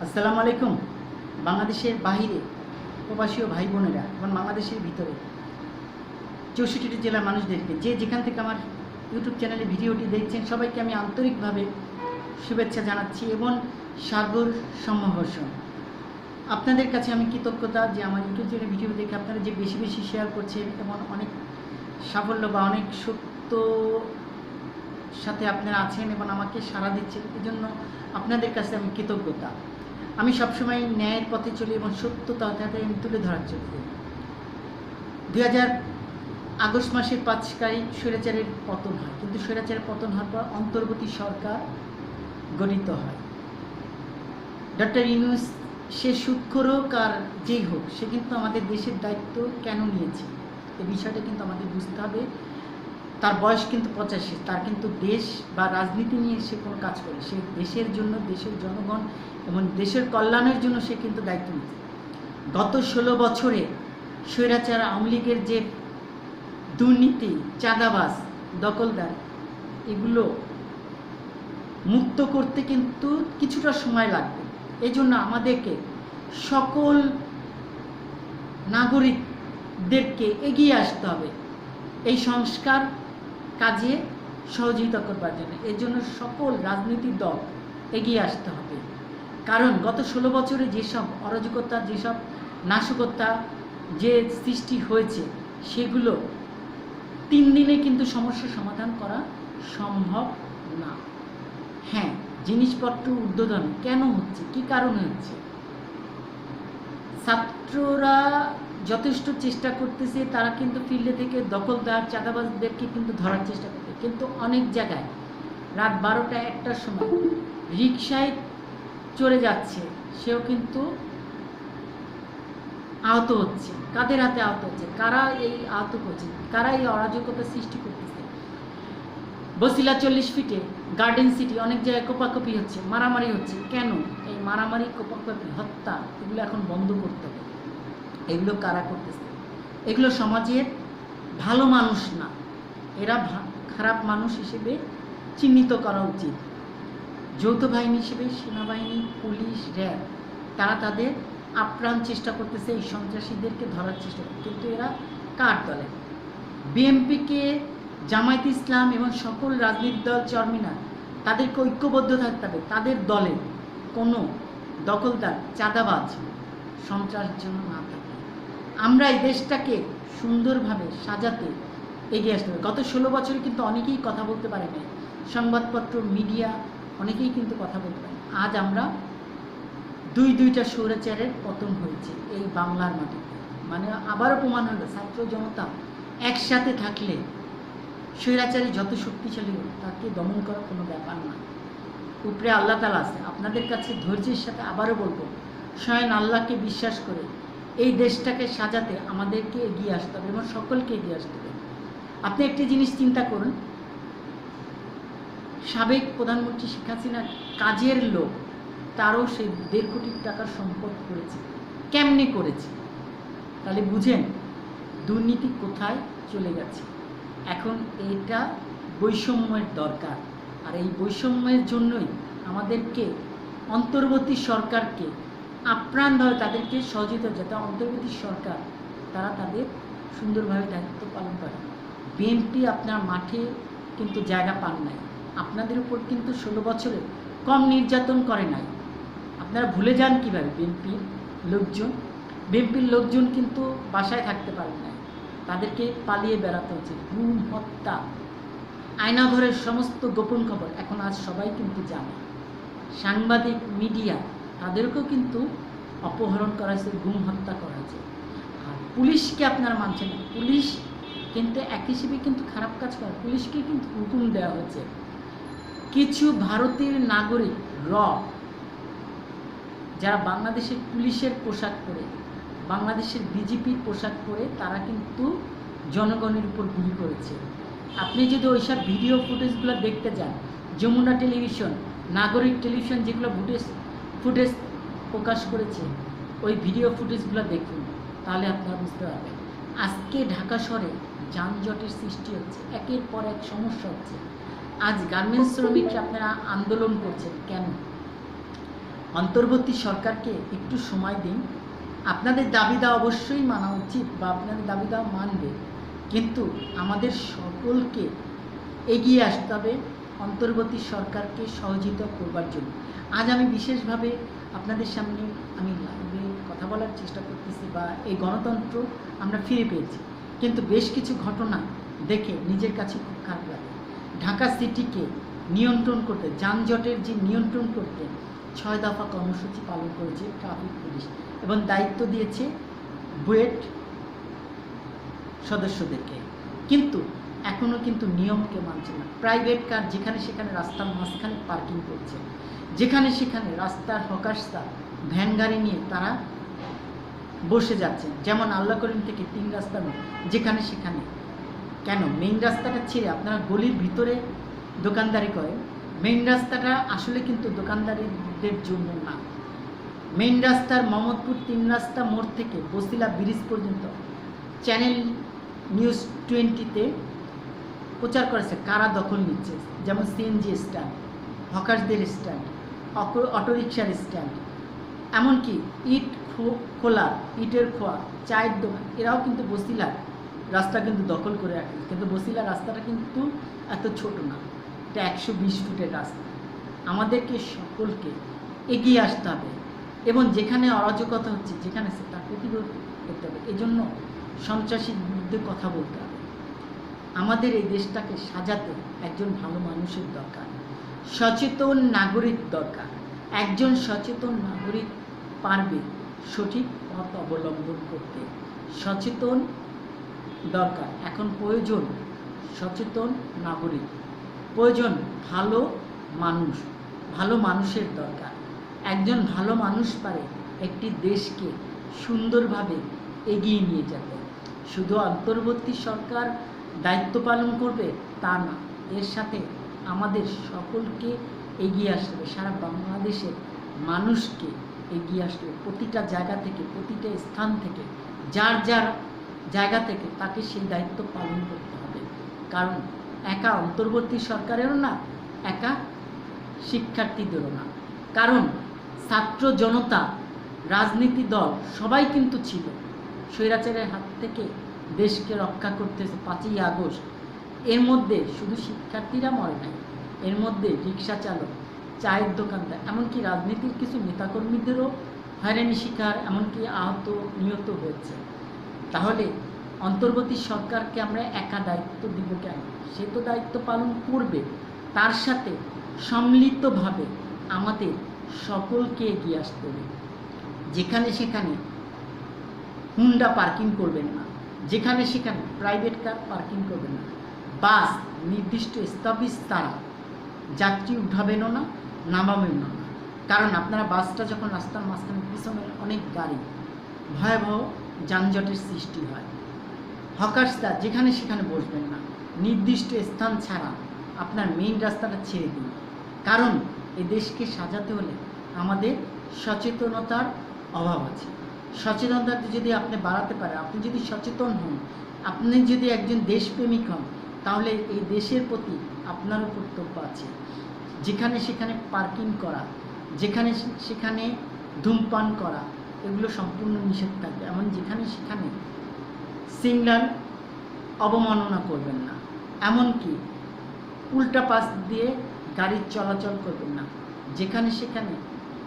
আসসালামু আলাইকুম। বাংলাদেশের বাহিরে প্রবাসী ভাই বোনেরা এবং বাংলাদেশের ভিতরে 64টি জেলার মানুষদেরকে যে যেখান থেকে আমার ইউটিউব চ্যানেলে ভিডিওটি দেখছেন সবাইকে আমি আন্তরিকভাবে শুভেচ্ছা জানাচ্ছি এবং সাগর সমাবর্ষণ। আপনাদের কাছে আমি কৃতজ্ঞতা যে আমার ইউটিউব চ্যানেলে ভিডিও দেখে আপনারা যে বেশি বেশি শেয়ার করছেন এবং অনেক সাফল্য বা অনেক সত্য সাথে আপনারা আছেন এবং আমাকে সাড়া দিচ্ছেন, এজন্য আপনাদের কাছে আমি কৃতজ্ঞতা। আমি সবসময় ন্যায়ের পথে চলি এবং সত্যতা আমি তুলে ধরার জন্য 2000 আগস্ট মাসের 5 তারিখ স্বৈরাচারের পতন হয়, কিন্তু স্বৈরাচারের পতন হওয়ার পর অন্তর্বর্তী সরকার গঠিত হয়। ডক্টর ইউনূস সে সুৎখর হোক আর যেই হোক, সে কিন্তু আমাদের দেশের দায়িত্ব কেন নিয়েছে এই বিষয়টা কিন্তু আমাদের বুঝতে হবে। তার বয়স কিন্তু 85, তার কিন্তু দেশ বা রাজনীতি নিয়ে সে কোনো কাজ করে, সে দেশের জন্য, দেশের জনগণ এবং দেশের কল্যাণের জন্য সে কিন্তু দায়িত্ব নিচ্ছে। গত 16 বছরে স্বৈরাচার আওয়ামী লীগের যে দুর্নীতি, চাঁদাবাজ, দখলদার, এগুলো মুক্ত করতে কিন্তু কিছুটা সময় লাগবে। এই জন্য আমাদেরকে সকল নাগরিকদেরকে এগিয়ে আসতে হবে এই সংস্কার কাজে সহযোগিতা করবার জন্য। এর জন্য সকল রাজনৈতিক দল এগিয়ে আসতে হবে, কারণ গত 16 বছরে যেসব অরাজকতা, যেসব নাশকতা যে সৃষ্টি হয়েছে, সেগুলো 3 দিনে কিন্তু সমস্যার সমাধান করা সম্ভব না। হ্যাঁ, জিনিসপত্র উদ্বোধন কেন হচ্ছে, কি কারণে হচ্ছে? ছাত্ররা যথেষ্ট চেষ্টা করতেছে, তারা কিন্তু ফিল্ডে থেকে দখলদার, চাঁদাবাজদেরকে কিন্তু ধরার চেষ্টা করছে, কিন্তু অনেক জায়গায় রাত 12টা 1টার সময় রিকশায় চলে যাচ্ছে, সেও কিন্তু আহত হচ্ছে। কাদের হাতে আহত হচ্ছে? কারা এই আহত করছে? কারা এই অরাজকতা সৃষ্টি করতেছে? বসিলা 40 ফিটে গার্ডেন সিটি অনেক জায়গায় কোপাকুপি হচ্ছে, মারামারি হচ্ছে। কেন এই মারামারি, কোপাকুপি, হত্যা, এগুলো এখন বন্ধ করতে হবে। এগুলো কারা করতেছে? এগুলো সমাজের ভালো মানুষ না, এরা খারাপ মানুষ হিসেবে চিহ্নিত করা উচিত। যৌথ বাহিনী হিসেবে সেনাবাহিনী, পুলিশ, র্যাব, তারা তাদের আপ্রাণ চেষ্টা করতেছে এই সন্ত্রাসীদেরকে ধরার চেষ্টা করছে, কিন্তু এরা কার দলে? বিএনপিকে, জামায়াত ইসলাম এবং সকল রাজনৈতিক দল, চরমিনা, তাদেরকে ঐক্যবদ্ধ থাকতে হবে। তাদের দলে কোনো দখলদার, চাঁদাবাজ, সন্ত্রাস যেন না থাকে। আমরা এই দেশটাকে সুন্দরভাবে সাজাতে এগিয়ে আসতে হবে। গত 16 বছরে কিন্তু অনেকেই কথা বলতে পারে না, সংবাদপত্র, মিডিয়া অনেকেই কিন্তু কথা বলতে পারে। আজ আমরা দুইটা স্বৈরাচারের পতন হয়েছে এই বাংলার মাটিতে, মানে আবারও প্রমাণ হলো ছাত্র জনতা একসাথে থাকলে স্বৈরাচারী যত শক্তিশালী হোক, তাকে দমন করা কোনো ব্যাপার না। উপরে আল্লাহ তাআলা আছে। আপনাদের কাছে ধৈর্যের সাথে আবারও বলবো, স্বয়ং আল্লাহকে বিশ্বাস করে এই দেশটাকে সাজাতে আমাদেরকে এগিয়ে আসতে হবে এবং সকলকে এগিয়ে আসতে হবে। আপনি একটি জিনিস চিন্তা করুন, সাবেক প্রধানমন্ত্রী শেখ হাসিনার কাজের লোক, তারও সেই 1.5 কোটি টাকার সম্পদ করেছে। কেমনে করেছে? তাহলে বুঝেন দুর্নীতি কোথায় চলে গেছে। এখন এটা বৈষম্যের দরকার, আর এই বৈষম্যের জন্যই আমাদেরকে অন্তর্বর্তী সরকারকে আপ্রাণভাবে তাদেরকে সহযোগিতা, যাতে অন্তর্বর্তী সরকার তারা তাদের সুন্দরভাবে দায়িত্ব পালন করে। বিএনপি আপনার মাঠে কিন্তু জায়গা পান নাই, আপনাদের উপর কিন্তু 16 বছরে কম নির্যাতন করে নাই। আপনারা ভুলে যান কীভাবে? বিএনপির লোকজন কিন্তু বাসায় থাকতে পারেন নাই, তাদেরকে পালিয়ে বেড়াতে হচ্ছে। গুম, হত্যা, আয়নাঘরের সমস্ত গোপন খবর এখন আজ সবাই কিন্তু জানে। সাংবাদিক, মিডিয়া, তাদেরকেও কিন্তু অপহরণ করা হয়েছে, গুম, হত্যা করা হয়েছে। আর পুলিশকে আপনারা মানছেন না, পুলিশ কিন্তু এক হিসেবে কিন্তু খারাপ কাজ করে, পুলিশকে কিন্তু হুকুম দেওয়া হয়েছে। কিছু ভারতীয় নাগরিক যারা বাংলাদেশের পুলিশের পোশাক পরে, বাংলাদেশের বিজেপির পোশাক পরে, তারা কিন্তু জনগণের উপর গুলি করেছে। আপনি যদি ওইসব ভিডিও ফুটেজগুলো দেখতে যান, যমুনা টেলিভিশন, নাগরিক টেলিভিশন যেগুলো ফুটেজ প্রকাশ করেছে, ওই ভিডিও ফুটেজগুলো দেখুন, তাহলে আপনারা বুঝতে পারবেন। আজকে ঢাকা শহরে যানজটের সৃষ্টি হচ্ছে, একের পর এক সমস্যা হচ্ছে। আজ গার্মেন্টস শ্রমিকরা আপনারা আন্দোলন করছেন কেন? অন্তর্বর্তী সরকারকে একটু সময় দিন। আপনাদের দাবি দেওয়া অবশ্যই মানা উচিত বা আপনাদের দাবি দেওয়া মানবে, কিন্তু আমাদের সকলকে এগিয়ে আসতে হবে অন্তর্বর্তী সরকারকে সহযোগিতা করবার জন্য। আজ আমি বিশেষভাবে আপনাদের সামনে আমি লাইভে কথা বলার চেষ্টা করতেছি বা এই গণতন্ত্র আমরা ফিরে পেয়েছি, কিন্তু বেশ কিছু ঘটনা দেখে নিজের কাছে খুব খারাপ লাগে। ঢাকা সিটিকে নিয়ন্ত্রণ করতে, যানজটের যে নিয়ন্ত্রণ করতে 6 দফা কর্মসূচি পালন করেছে ট্রাফিক পুলিশ এবং দায়িত্ব দিয়েছে বুয়েট সদস্যদেরকে, কিন্তু এখনও কিন্তু নিয়মকে মানছে না। প্রাইভেট কার যেখানে সেখানে রাস্তার মাঝখানে পার্কিং করছে, যেখানে সেখানে রাস্তার হকার্সরা ভ্যান গাড়ি নিয়ে তারা বসে যাচ্ছেন, যেমন আল্লাহ করিম থেকে 3 রাস্তা যেখানে সেখানে। কেন মেইন রাস্তাটা ছেড়ে আপনারা গলির ভিতরে দোকানদারি করেন? মেইন রাস্তাটা আসলে কিন্তু দোকানদারিদের জন্য না। মেইন রাস্তার মোহাম্মদপুর 3 রাস্তা মোড় থেকে বসিলা ব্রিজ পর্যন্ত চ্যানেল নিউজ 20-তে প্রচার করেছে কারা দখল নিচ্ছে, যেমন সিএনজি স্ট্যান্ড, হকার্সদের স্ট্যান্ড, অটোরিকশার স্ট্যান্ড, এমনকি ইটের খোয়া, চায়ের দোকান, এরাও কিন্তু বসিলার রাস্তা কিন্তু দখল করে রাখে। কিন্তু বসিলার রাস্তাটা কিন্তু এত ছোট না, এটা 120 ফুটের রাস্তা। আমাদেরকে সকলকে এগিয়ে আসতে হবে এবং যেখানে অরাজকতা হচ্ছে, যেখানে তার প্রতিরোধ করতে হবে। এজন্য সন্ত্রাসীর বিরুদ্ধে কথা বলতে হবে। আমাদের এই দেশটাকে সাজাতে একজন ভালো মানুষের দরকার, সচেতন নাগরিক দরকার। একজন সচেতন নাগরিক পারবে সঠিক পথ অবলম্বন করতে। সচেতন দরকার, এখন প্রয়োজন সচেতন নাগরিক, প্রয়োজন ভালো মানুষ, ভালো মানুষের দরকার। একজন ভালো মানুষ পারে একটি দেশকে সুন্দরভাবে এগিয়ে নিয়ে যেতে। শুধু অন্তর্বর্তী সরকার দায়িত্ব পালন করবে তা না, এর সাথে আমাদের সকলকে এগিয়ে আসতে হবে। সারা বাংলাদেশের মানুষকে এগিয়ে আসতে হবে, প্রতিটা জায়গা থেকে, প্রতিটা স্থান থেকে, যার যার জায়গা থেকে তাকে সেই দায়িত্ব পালন করতে হবে। কারণ একা অন্তর্বর্তী সরকারেরও না, একা শিক্ষার্থীদেরও না। কারণ ছাত্র জনতা, রাজনীতি দল সবাই কিন্তু ছিল। স্বৈরাচারের হাত থেকে দেশকে রক্ষা করতেছে 5ই আগস্ট। এর মধ্যে শুধু শিক্ষার্থীরা মরে নাই, এর মধ্যে রিক্সা চালক, চায়ের দোকানদার, এমনকি রাজনীতির কিছু নেতাকর্মীদেরও হয়রানি শিকার, এমনকি আহত নিহত হয়েছে। তাহলে অন্তর্বর্তী সরকারকে আমরা একা দায়িত্ব দিব কেন? সে তো দায়িত্ব পালন করবে, তার সাথে সম্মিলিতভাবে আমাদের সকলকে এগিয়ে আসতে হবে। যেখানে সেখানে হুন্ডা পার্কিং করবেন না, যেখানে সেখানে প্রাইভেট কার পার্কিং করবেন না, বাস নির্দিষ্ট স্টপেজ তারা যাত্রী উঠাবেনও না, নামাবেনও না। কারণ আপনারা বাসটা যখন রাস্তার মাঝখানে, পিছনে অনেক গাড়ি, ভয়াবহ যানজটের সৃষ্টি হয়। হকার্সরা যেখানে সেখানে বসবেন না, নির্দিষ্ট স্থান ছাড়া আপনার মেইন রাস্তাটা ছেড়ে দিন। কারণ এই দেশকে সাজাতে হলে আমাদের সচেতনতার অভাব আছে। সচেতনতা যদি আপনি বাড়াতে পারেন, আপনি যদি সচেতন হন, আপনি যদি একজন দেশপ্রেমিক হন, তাহলে এই দেশের প্রতি আপনারও কর্তব্য আছে। যেখানে সেখানে পার্কিং করা, যেখানে সেখানে ধূমপান করা, এগুলো সম্পূর্ণ নিষেধ থাকবে। এমন যেখানে সেখানে সিগন্যাল অবমাননা করবেন না, এমনকি উল্টা পাশ দিয়ে গাড়ি চলাচল করবেন না, যেখানে সেখানে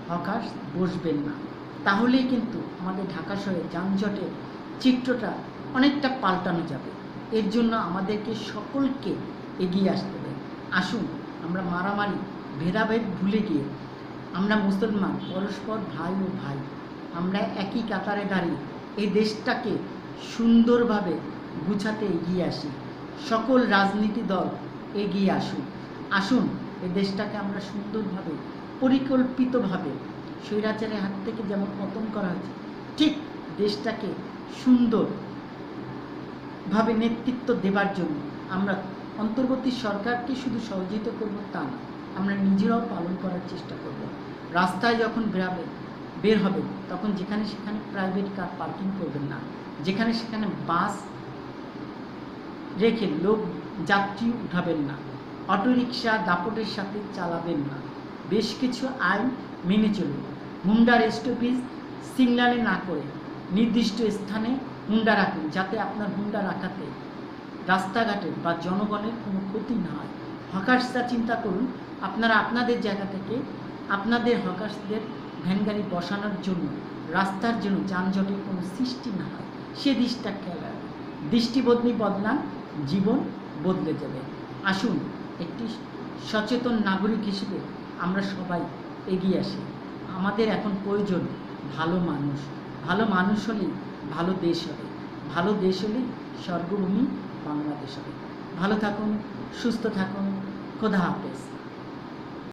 হকার্স বসবেন না। তাহলেই কিন্তু আমাদের ঢাকা শহরে যানজটের চিত্রটা অনেকটা পাল্টানো যাবে। এর জন্য আমাদেরকে সকলকে এগিয়ে আসতে হবে। আসুন আমরা মারামারি, ভেদাভেদ ভুলে গিয়ে আমরা মুসলমান, পরস্পর ভাই ও ভাই, আমরা একই কাতারে দাঁড়িয়ে এই দেশটাকে সুন্দরভাবে গুছাতে এগিয়ে আসি। সকল রাজনীতি দল এগিয়ে আসুন। আসুন এই দেশটাকে আমরা সুন্দরভাবে, পরিকল্পিতভাবে, স্বৈরাচারের হাত থেকে যেমন পতন করা হয়েছে, ঠিক দেশটাকে সুন্দরভাবে নেতৃত্ব দেবার জন্য আমরা অন্তর্বর্তী সরকারকে শুধু সহযোগিতা করব তা না, আমরা নিজেরাও পালন করার চেষ্টা করব। রাস্তায় যখন বের হবে তখন যেখানে সেখানে প্রাইভেট কার পার্কিং করবেন না, যেখানে সেখানে বাস রেখে লোক যাত্রী উঠাবেন না, অটোরিকশা দাপটের সাথে চালাবেন না। বেশ কিছু আইন মেনে চলুন। হুন্ডার স্টপেজ সিগন্যালে না করে নির্দিষ্ট স্থানে হুন্ডা রাখুন, যাতে আপনার হুন্ডা রাখাতে রাস্তাঘাটের বা জনগণের কোনো ক্ষতি না হয়। হকার্সরা চিন্তা করুন, আপনারা আপনাদের জায়গা থেকে আপনাদের হকার্সদের ভ্যান গাড়ি বসানোর জন্য রাস্তার জন্য যানজটের কোনো সৃষ্টি না হয়, সে দিকটা খেয়াল রাখবেন। দৃষ্টিবদলি বদলান, জীবন বদলে যাবে। আসুন একটি সচেতন নাগরিক হিসেবে আমরা সবাই এগিয়ে আসি। আমাদের এখন প্রয়োজন ভালো মানুষ। ভালো মানুষ হলেই ভালো দেশ হবে, ভালো দেশ হলেই স্বর্গভূমি বাংলাদেশ হবে। ভালো থাকুন, সুস্থ থাকুন, খোদা হাফেজ।